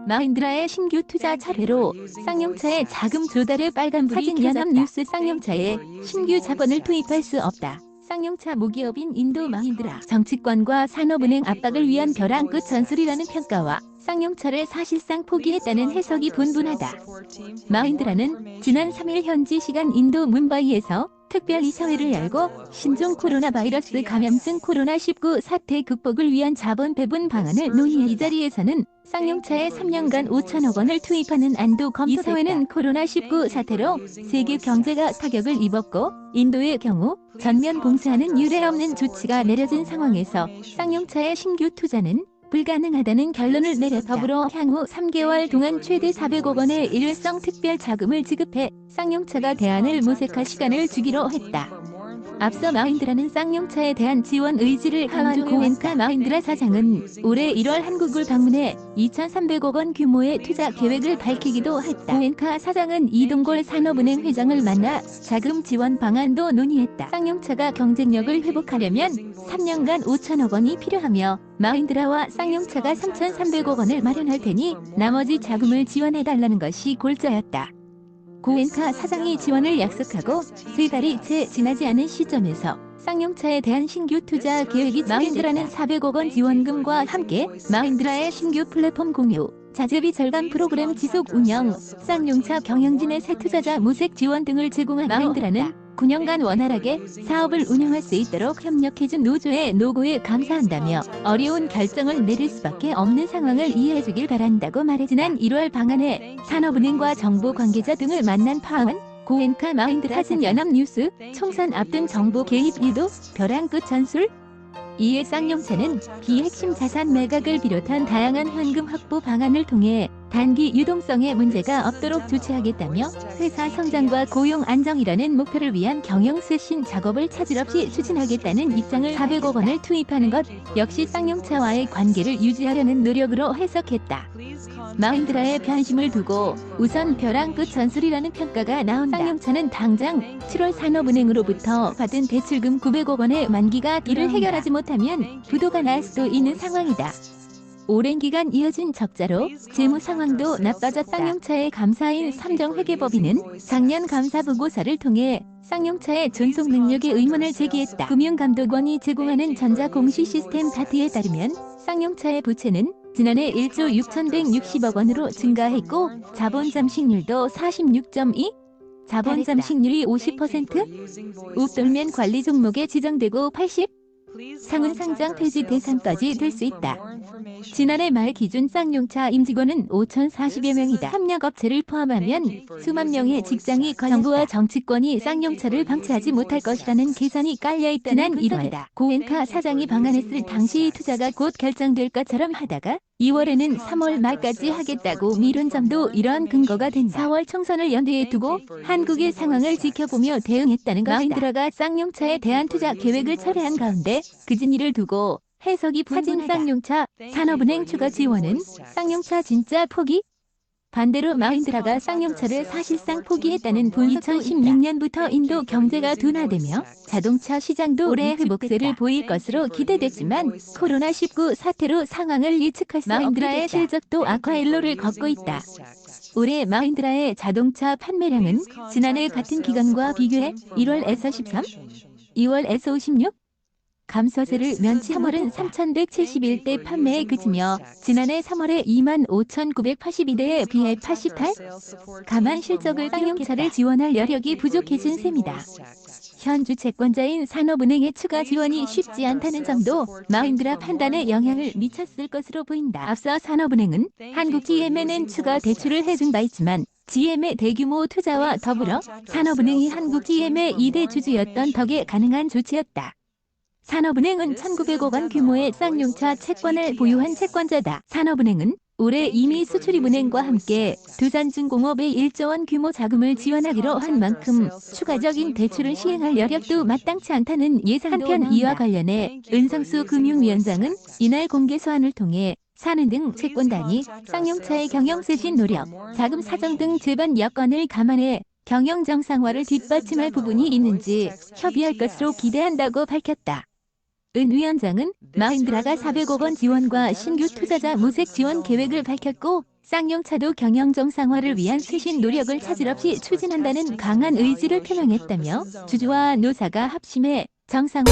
마힌드라의 신규 투자 차례로 쌍용차의 자금 조달에 빨간불이 켜졌다. 연합뉴스. 쌍용차에 신규 자본을 투입할 수 없다. 쌍용차 모기업인 인도 마힌드라 정치권과 산업은행 압박을 위한 벼랑 끝 전술이라는 평가와 쌍용차를 사실상 포기했다는 해석이 분분하다. 마힌드라는 지난 3일 현지 시간 인도 뭄바이에서 특별 이사회를 열고 신종 코로나 바이러스 감염증 코로나19 사태 극복을 위한 자본 배분 방안을 논의해. 이 자리에서는 쌍용차에 3년간 5천억 원을 투입하는 안도 검토됐다. 이사회는 코로나19 사태로 세계 경제가 타격을 입었고 인도의 경우 전면 봉쇄하는 유례 없는 조치가 내려진 상황에서 쌍용차의 신규 투자는 불가능하다는 결론을 내렸다. 더불어 향후 3개월 동안 최대 400억 원의 일회성 특별 자금을 지급해 쌍용차가 대안을 모색할 시간을 주기로 했다. 앞서 마힌드라는 쌍용차에 대한 지원 의지를 강조해. 고엔카 마힌드라 사장은 올해 1월 한국을 방문해 2,300억 원 규모의 투자 계획을 밝히기도 했다. 고엔카 사장은 이동골 산업은행 회장을 만나 자금 지원 방안도 논의했다. 쌍용차가 경쟁력을 회복하려면 3년간 5천억 원이 필요하며 마힌드라와 쌍용차가 3,300억 원을 마련할 테니 나머지 자금을 지원해달라는 것이 골자였다. 고엔카 사장이 지원을 약속하고 3달이 채 지나지 않은 시점에서 쌍용차에 대한 신규 투자 계획이 마힌드라는 400억 원 지원금과 함께 마힌드라의 신규 플랫폼 공유, 자재비 절감 프로그램 지속 운영, 쌍용차 경영진의 새 투자자 모색 지원 등을 제공하기로. 마힌드라는 9년간 원활하게 사업을 운영할 수 있도록 협력해준 노조의 노고에 감사한다며 어려운 결정을 내릴 수밖에 없는 상황을 이해해주길 바란다고 말해. 지난 1월 방안에 산업은행과 정보 관계자 등을 만난 파원, 고엔카 마힌드라. 사진. 연합뉴스. 총선 앞둔 정보 개입 유도 벼랑 끝 전술. 이에 쌍용차는 비핵심 자산 매각을 비롯한 다양한 현금 확보 방안을 통해 단기 유동성에 문제가 없도록 조치하겠다며 회사 성장과 고용 안정이라는 목표를 위한 경영 쇄신 작업을 차질 없이 추진하겠다는 입장을. 400억 원을 투입하는 것 역시 쌍용차와의 관계를 유지하려는 노력으로 해석했다. 마힌드라의 변심을 두고 우선 벼랑 끝 전술이라는 평가가 나온다. 쌍용차는 당장 7월 산업은행으로부터 받은 대출금 900억 원의 만기가 이를 해결하지 못하면 부도가 날 수도 있는 상황이다. 오랜 기간 이어진 적자로 재무 상황도 나빠졌다. 쌍용차의 감사인 삼정회계법인은 작년 감사 보고서를 통해 쌍용차의 존속 능력에 의문을 제기했다. 금융감독원이 제공하는 전자공시 시스템 다트에 따르면 쌍용차의 부채는 지난해 1조 6,160억 원으로 증가했고 자본 잠식률도 46.2%, 자본 잠식률이 50%, 욱돌면 관리 종목에 지정되고 80%, 상은 상장 폐지 대상까지 될 수 있다. 지난해 말 기준 쌍용차 임직원은 5,040여 명이다. 협력업체를 포함하면 수만 명의 직장이 정부와 정치권이 쌍용차를 방치하지 못할 것이라는 계산이 깔려있다는. 지난 1월 고엔카 사장이 방한했을 당시 투자가 곧 결정될 것처럼 하다가 2월에는 3월 말까지 하겠다고 미룬 점도 이러한 근거가 된다. 4월 총선을 연대에 두고 한국의 상황을 지켜보며 대응했다는 것이다. 마힌드라가 쌍용차에 대한 투자 계획을 철회한 가운데 그진 일을 두고 해석이 분분하다. 사진. 쌍용차 산업은행 추가 지원은 쌍용차 진짜 포기? 반대로 마힌드라가 쌍용차를 사실상 포기했다는 분석도. 2016년부터 인도 경제가 둔화되며 자동차 시장도 올해 회복세를 보일 것으로 기대됐지만 코로나19 사태로 상황을 예측할 수 없게 됐다. 마힌드라의 실적도 악화일로를 걷고 있다. 올해 마힌드라의 자동차 판매량은 지난해 같은 기간과 비교해 1월에서 13, 2월에서 56, 감소세를 면치. 3월은 3,171대 판매에 그치며 지난해 3월에 25,982대에 비해 88, 감한 실적을. 쌍용차를 지원할 여력이 부족해진 셈이다. 현 주채권자인 산업은행의 추가 지원이 쉽지 않다는 점도 마힌드라 판단에 영향을 미쳤을 것으로 보인다. 앞서 산업은행은 한국 GM에는 추가 대출을 해준 바 있지만 GM의 대규모 투자와 더불어 산업은행이 한국 GM의 2대 주주였던 덕에 가능한 조치였다. 산업은행은 1,900억 원 규모의 쌍용차 채권을 보유한 채권자다. 산업은행은 올해 이미 수출입은행과 함께 두산중공업에 1조 원 규모 자금을 지원하기로 한 만큼 추가적인 대출을 시행할 여력도 마땅치 않다는 예상도. 한편 이와 관련해 은성수 금융위원장은 이날 공개 소환을 통해 산은등 채권단이 쌍용차의 경영쇄신 노력, 자금 사정 등 제반 여건을 감안해 경영 정상화를 뒷받침할 부분이 있는지 협의할 것으로 기대한다고 밝혔다. 은 위원장은 마힌드라가 400억 원 지원과 신규 투자자 모색 지원 계획을 밝혔고 쌍용차도 경영 정상화를 위한 최신 노력을 차질 없이 추진한다는 강한 의지를 표명했다며 주주와 노사가 합심해 정상화